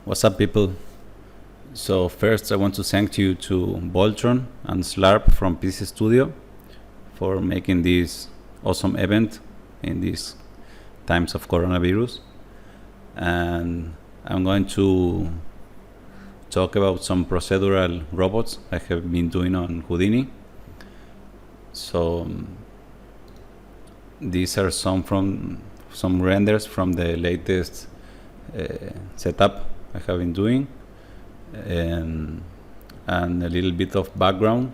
What's up, people? So first, I want to thank you to Voltron and Slarp from PZZZA Studio for making this awesome event in these times of coronavirus. And I'm going to talk about some procedural robots I have been doing on Houdini. So these are some renders from the latest setup I have been doing, and a little bit of background.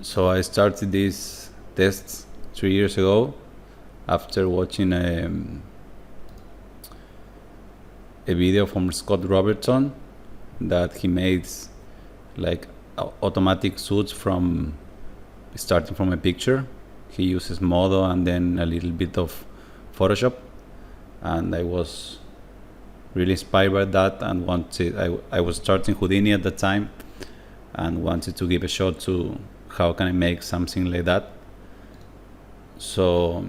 So I started these tests 3 years ago after watching a video from Scott Robertson that he made like automatic suits from starting from a picture. He uses Modo and then a little bit of Photoshop, and I was really inspired by that and I was starting Houdini at the time and wanted to give a shot to how can I make something like that. So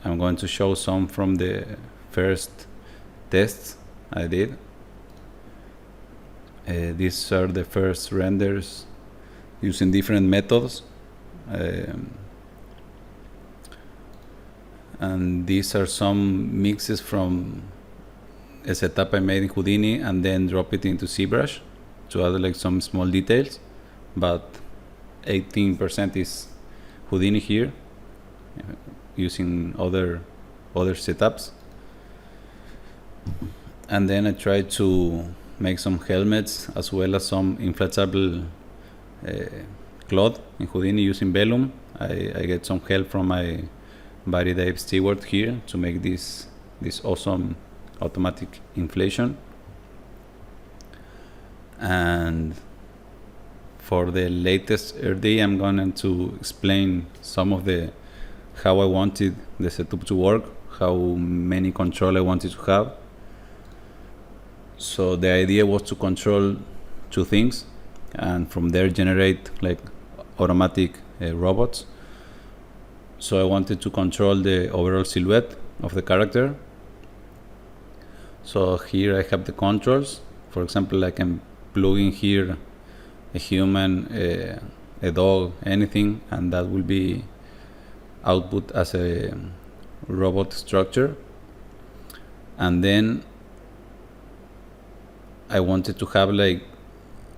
I'm going to show some from the first tests I did. These are the first renders using different methods, and these are some mixes from a setup I made in Houdini and then drop it into ZBrush to add like some small details, but 18% is Houdini here using other setups. And then I tried to make some helmets as well as some inflatable cloth in Houdini using Vellum. I get some help from my buddy Dave Stewart here to make this awesome automatic inflation. And for the latest RD, I'm going to explain some of how I wanted the setup to work, how many control I wanted to have. So the idea was to control two things and from there generate like automatic robots. So I wanted to control the overall silhouette of the character. So here I have the controls. For example, I can plug in here a human, a dog, anything, and that will be output as a robot structure. And then I wanted to have like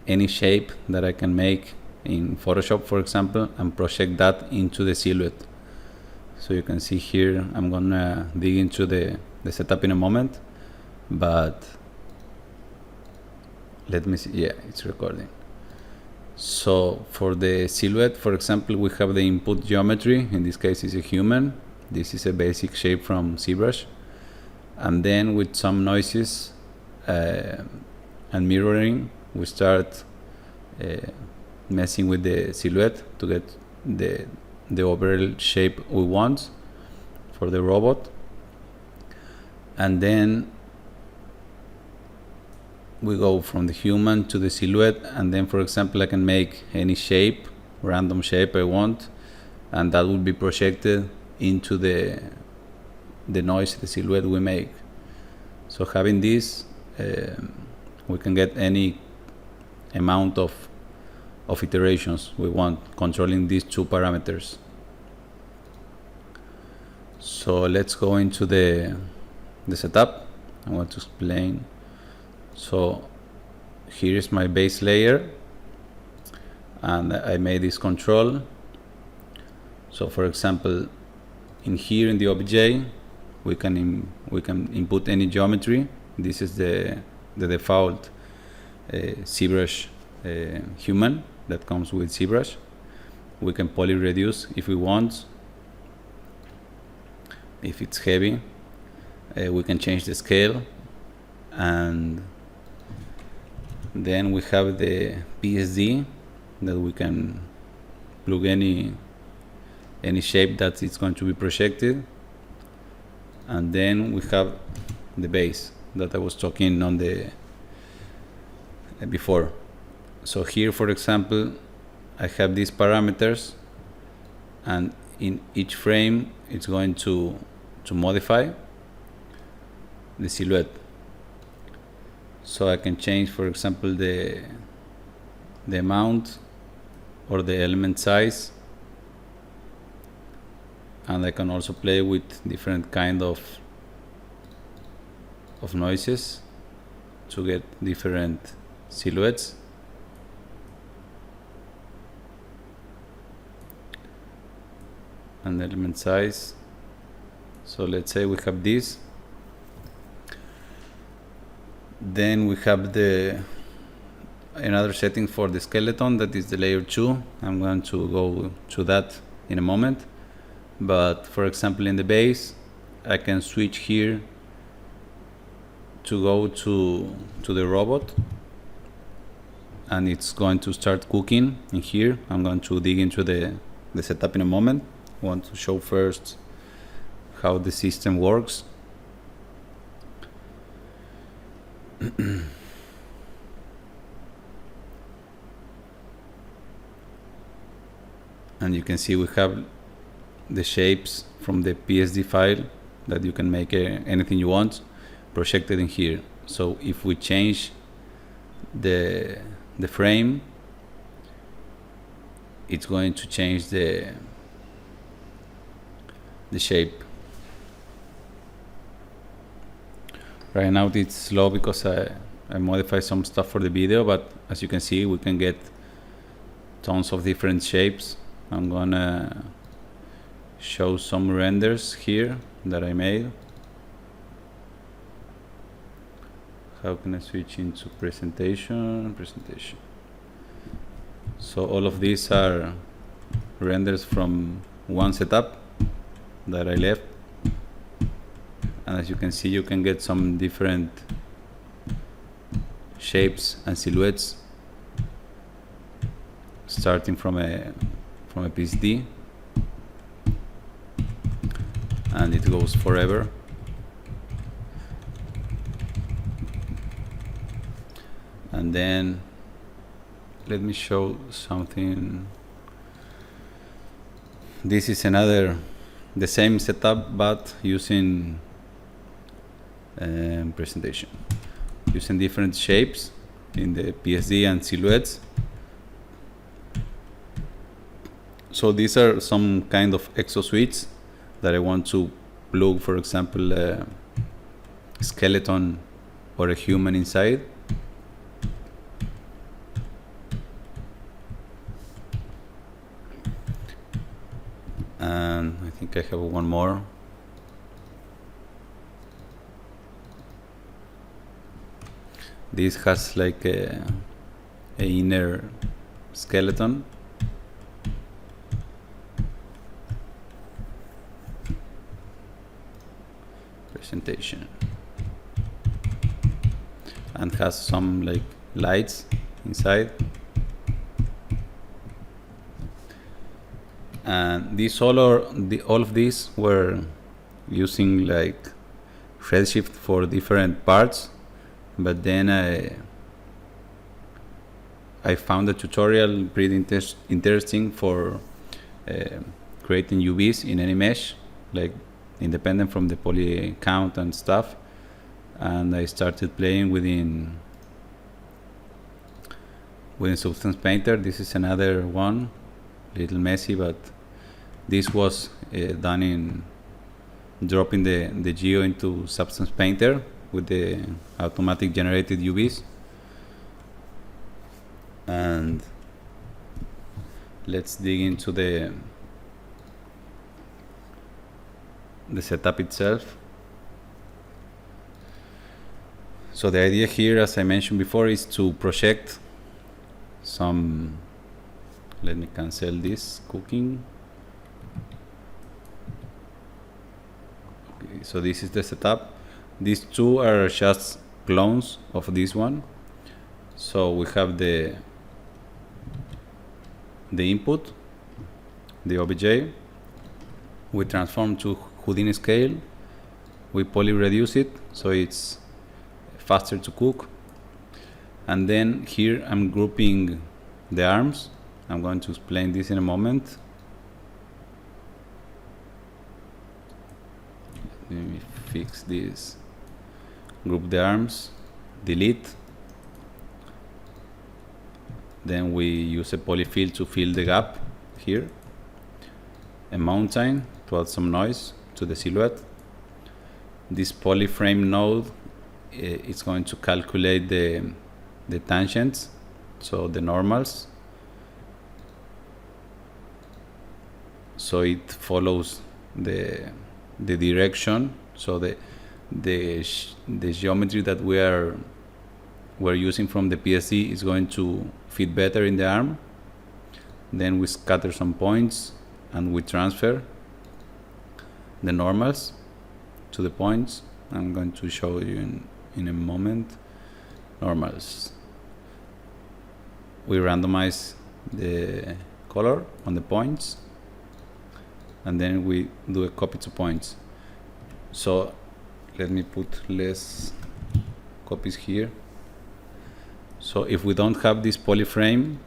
any shape that I can make in Photoshop, for example, and project that into the silhouette. So you can see here, I'm gonna dig into the setup in a moment, but let me see. Yeah, it's recording. So for the silhouette, for example, we have the input geometry. In this case, it's a human. This is a basic shape from ZBrush. And then with some noises and mirroring, we start messing with the silhouette to get the overall shape we want for the robot. And then we go from the human to the silhouette, and then for example I can make any shape, random shape I want, and that will be projected into the noise, the silhouette we make. So having this, we can get any amount of iterations we want, controlling these two parameters. So let's go into the setup. I want to explain. So here is my base layer, and I made this control. So for example, in here in the obj, we can input any geometry. This is the default ZBrush human that comes with ZBrush. We can poly reduce if we want. If it's heavy, we can change the scale, and then we have the PSD that we can plug any shape that it's going to be projected, and then we have the base that I was talking on the before. So here, for example, I have these parameters, and in each frame it's going to modify. the silhouette. So I can change, for example, the amount or the element size, and I can also play with different kind of noises to get different silhouettes. And element size, so let's say we have this, then we have another setting for the skeleton, that is the layer 2. I'm going to go to that in a moment, but for example in the base I can switch here to go to the robot, and it's going to start cooking in here. I'm going to dig into the setup in a moment. I want to show first how the system works. And you can see we have the shapes from the PSD file that you can make anything you want projected in here. So if we change the frame, it's going to change the shape. Right now it's slow because I modified some stuff for the video, but as you can see we can get tons of different shapes. I'm gonna show some renders here that I made. How can I switch into presentation? So all of these are renders from one setup that I left, and as you can see you can get some different shapes and silhouettes starting from a PSD, and it goes forever. And then let me show something. This is the same setup but using presentation, using different shapes in the PSD and silhouettes. So these are some kind of exosuites that I want to plug, for example, a skeleton or a human inside. And I think I have one more. This has like a inner skeleton. Presentation. And has some like lights inside. And all of these were using like Redshift for different parts, but then I found a tutorial pretty interesting for creating UVs in any mesh, like independent from the poly count and stuff. And I started playing within Substance Painter. This is another one, little messy, but this was done in dropping the geo into Substance Painter with the automatic generated UVs. And let's dig into the setup itself. So the idea here, as I mentioned before, is to project some. Let me cancel this cooking. Okay, so this is the setup. These two are just clones of this one. So we have the input, the OBJ. We transform to Houdini scale. We poly reduce it so it's faster to cook. And then here I'm grouping the arms. I'm going to explain this in a moment. Let me fix this. group the arms, delete. Then we use a polyfill to fill the gap here. A mountain to add some noise to the silhouette. This polyframe node is going to calculate the tangents, so the normals. So it follows the direction. So the geometry that we're using from the PSD is going to fit better in the arm. Then we scatter some points and we transfer the normals to the points. I'm going to show you in a moment. Normals. We randomize the color on the points, and then we do a copy to points. So let me put less copies here. So if we don't have this polyframe,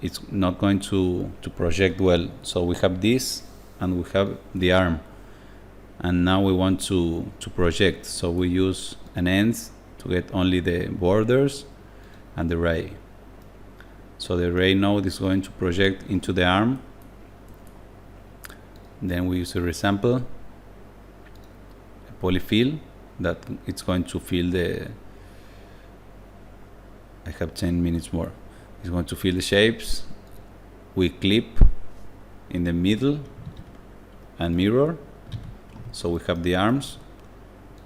it's not going to project well. So we have this and we have the arm, and now we want to project. So we use an end to get only the borders and the ray. So the ray node is going to project into the arm. Then we use a resample, a polyfill that it's going to fill the. I have 10 minutes more. It's going to fill the shapes. We clip in the middle and mirror. So we have the arms,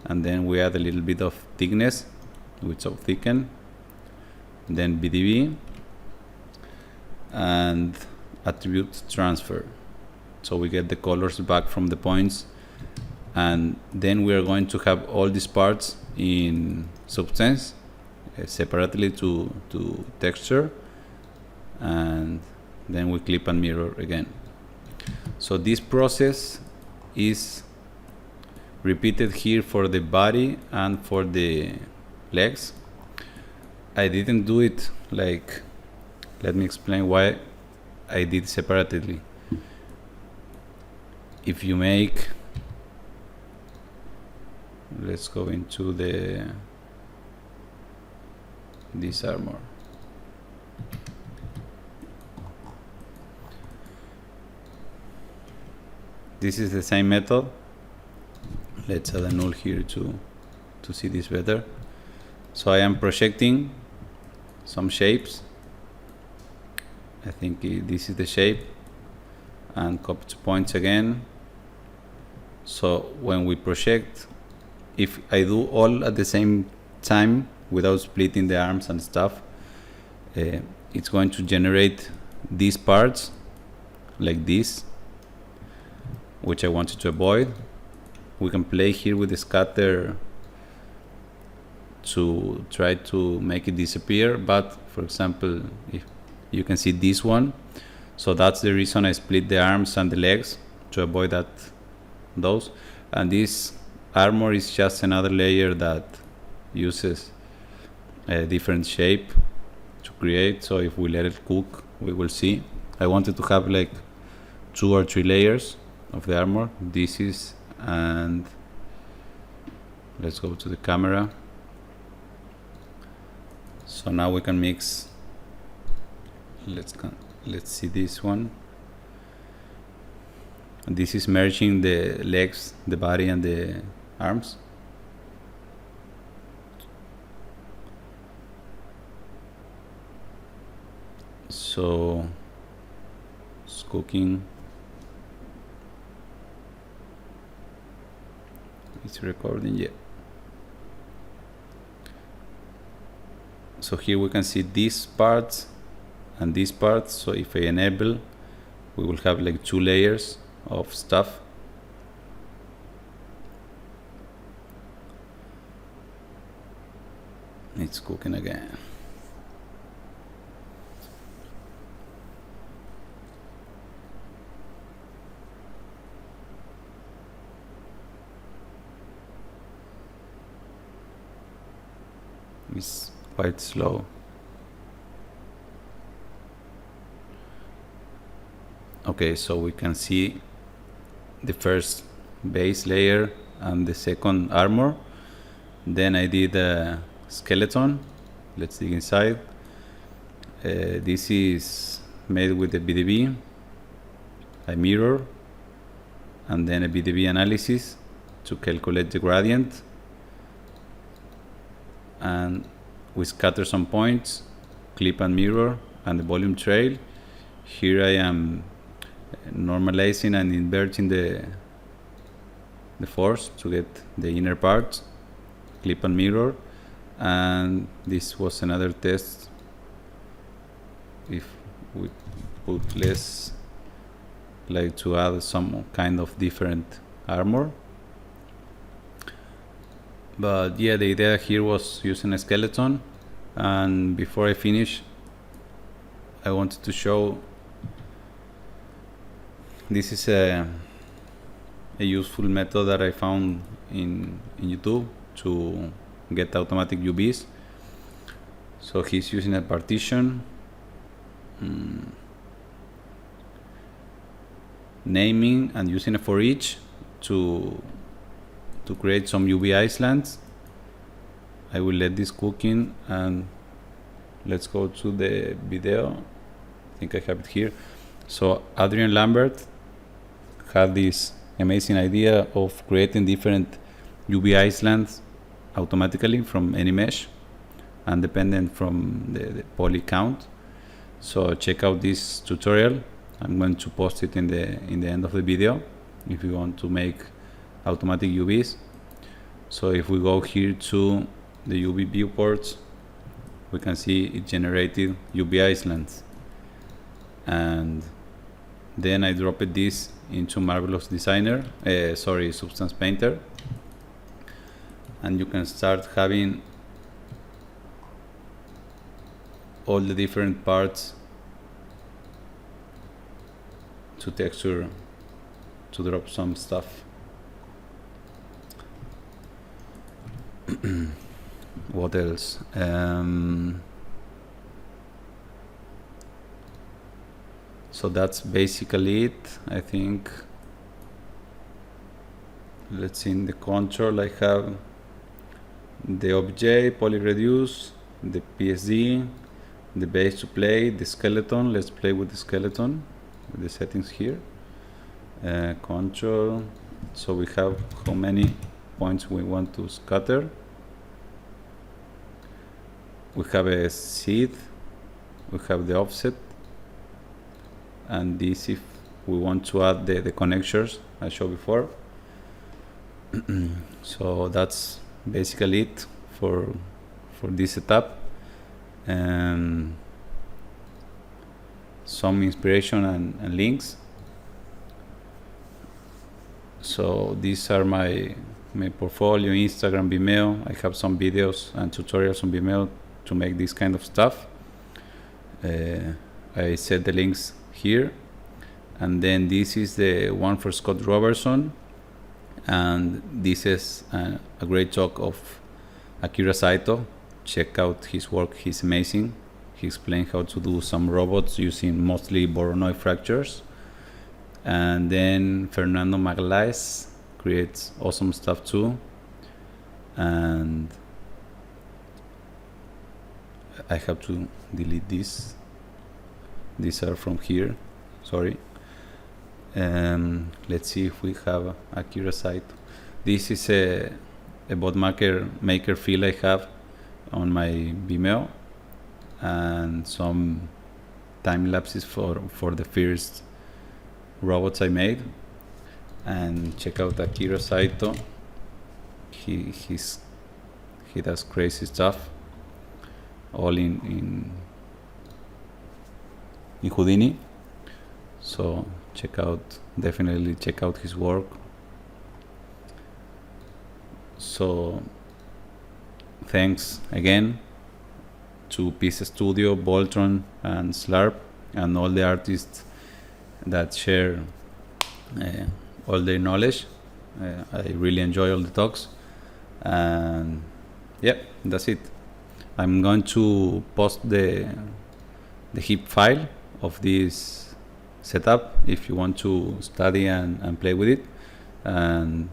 and then we add a little bit of thickness, width of thicken, then BDB, and attribute transfer. So we get the colors back from the points, and then we are going to have all these parts in Substance separately to texture, and then we clip and mirror again. So this process is repeated here for the body and for the legs. I didn't do it like, let me explain why I did separately. If you make, let's go into this armor. This is the same method. Let's add a null here to see this better. So I am projecting some shapes. I think this is the shape, and copy to points again. So when we project, if I do all at the same time without splitting the arms and stuff, it's going to generate these parts like this, which I wanted to avoid. We can play here with the scatter to try to make it disappear, but for example, if you can see this one, so that's the reason I split the arms and the legs, to avoid those. And this armor is just another layer that uses a different shape to create. So if we let it cook, we will see. I wanted to have like 2 or 3 layers of the armor. This is, and let's go to the camera. So now we can mix. Let's see this one. This is merging the legs, the body, and the arms. So it's cooking. It's recording, yeah. So here we can see these parts and these parts. So if I enable, we will have like 2 layers of stuff. It's cooking again. It's quite slow. Okay, so we can see the first base layer and the second armor. Then I did a skeleton. Let's dig inside. This is made with the BDB, a mirror, and then a BDB analysis to calculate the gradient. And we scatter some points, clip and mirror, and the volume trail. Here I am normalizing and inverting the force to get the inner parts, clip and mirror. And this was another test. If we put less, like to add some kind of different armor. But yeah, the idea here was using a skeleton. And before I finish, I wanted to show this is a useful method that I found in YouTube to get automatic UVs. So he's using a partition, naming and using a for each to create some UV islands. I will let this cooking, and let's go to the video. I think I have it here. So Adrian Lambert had this amazing idea of creating different UV islands automatically from any mesh and dependent from the poly count. So check out this tutorial. I'm going to post it in the end of the video if you want to make automatic UVs. So if we go here to the UV viewports, we can see it generated UV islands. And then I dropped this into Marvelous Designer, Substance Painter, and you can start having all the different parts to texture, to drop some stuff. What else? So that's basically it, I think. Let's see, in the control I have the obj, poly reduce, the PSD, the base to play, the skeleton. Let's play with the skeleton, with the settings here. Control, so we have how many points we want to scatter. We have a seed, we have the offset, and this if we want to add the connectors I showed before. So that's basically it for this setup, and some inspiration and links. So these are my portfolio, Instagram, Vimeo. I have some videos and tutorials on Vimeo to make this kind of stuff. I set the links here, and then this is the one for Scott Robertson, and this is a great talk of Akira Saito. Check out his work, he's amazing. He explained how to do some robots using mostly Voronoi fractures. And then Fernando Magalhães creates awesome stuff too. And I have to delete this. These are from here, sorry. Let's see if we have Akira Saito. This is a bot maker file I have on my Vimeo, and some time lapses for the first robots I made. And check out Akira Saito. He does crazy stuff, all in Houdini. So definitely check out his work. So thanks again to PZZZA Studio, Voltron, and Slarp, and all the artists that share all their knowledge. I really enjoy all the talks, and yeah, that's it. I'm going to post the heap file of this setup if you want to study and play with it. And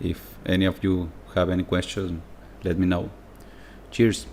if any of you have any questions, let me know. Cheers.